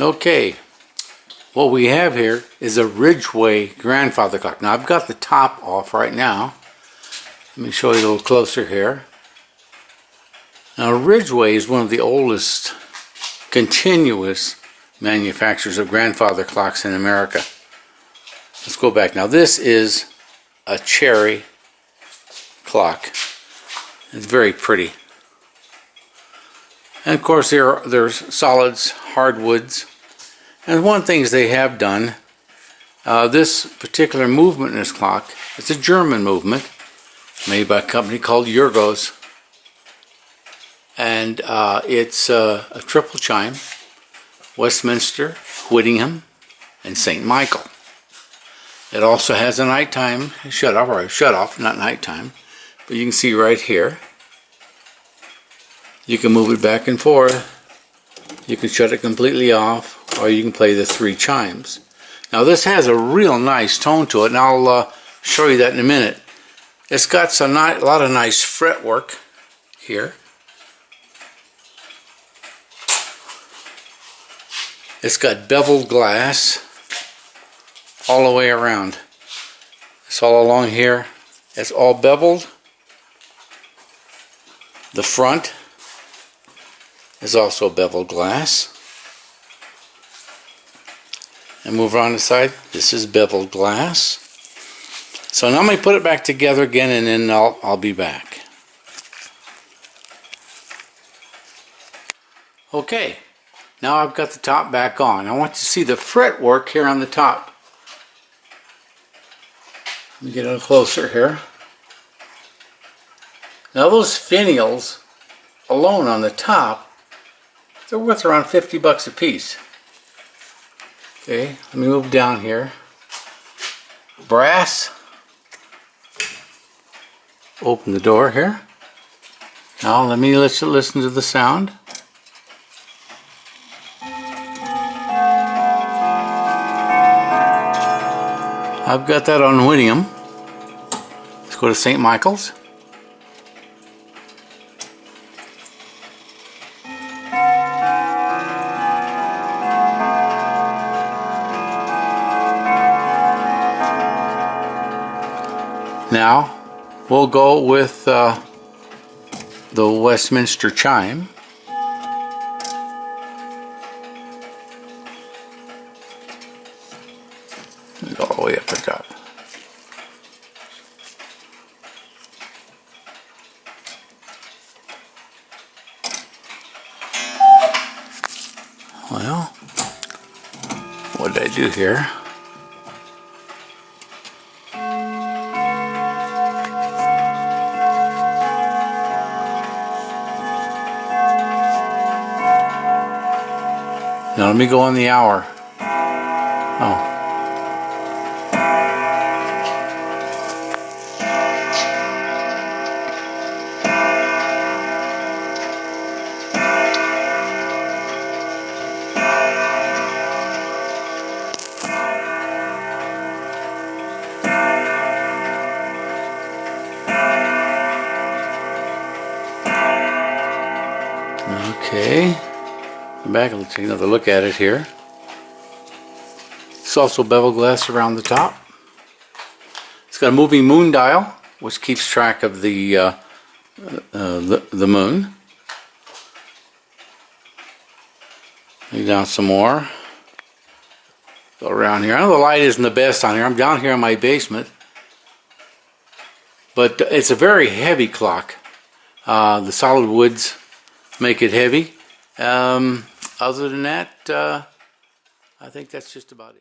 Okay, what we have here is a Ridgeway grandfather clock. Now I've got the top off right now. Let me show you a little closer here. Now Ridgeway is one of the oldest continuous manufacturers of grandfather clocks in America. Let's go back. Now this is a cherry clock. It's very pretty. And of course there's solids, hardwoods. And one of the things they have done, this particular movement in this clock, it's a German movement made by a company called Jurgos. And it's a triple chime, Westminster, Whittingham, and St. Michael. It also has a nighttime shut-off, or a shut-off, not nighttime, but you can see right here. You can move it back and forth. You can shut it completely off, or you can play the 3 chimes. Now this has a real nice tone to it, and I'll show you that in a minute. It's got a lot of nice fretwork here. It's got beveled glass all the way around. It's all along here. It's all beveled. The front is also beveled glass. And move around the side. This is beveled glass. So now I'm going to put it back together again, and then I'll be back. Okay. Now I've got the top back on. I want you to see the fretwork here on the top. Let me get a little closer here. Now those finials alone on the top, they're worth around 50 bucks a piece. Okay, let me move down here. Brass. Open the door here. Now let me let you listen to the sound. I've got that on Whittingham. Let's go to St. Michael's. Now we'll go with the Westminster chime. Go all the way up the top. Well, what did I do here? Now let me go on the hour. Oh. Okay. Come back and let's take another look at it here. It's also bevel glass around the top. It's got a moving moon dial, which keeps track of the moon. Lay down some more. Go around here. I know the light isn't the best on here. I'm down here in my basement, but it's a very heavy clock. The solid woods make it heavy. Other than that, I think that's just about it.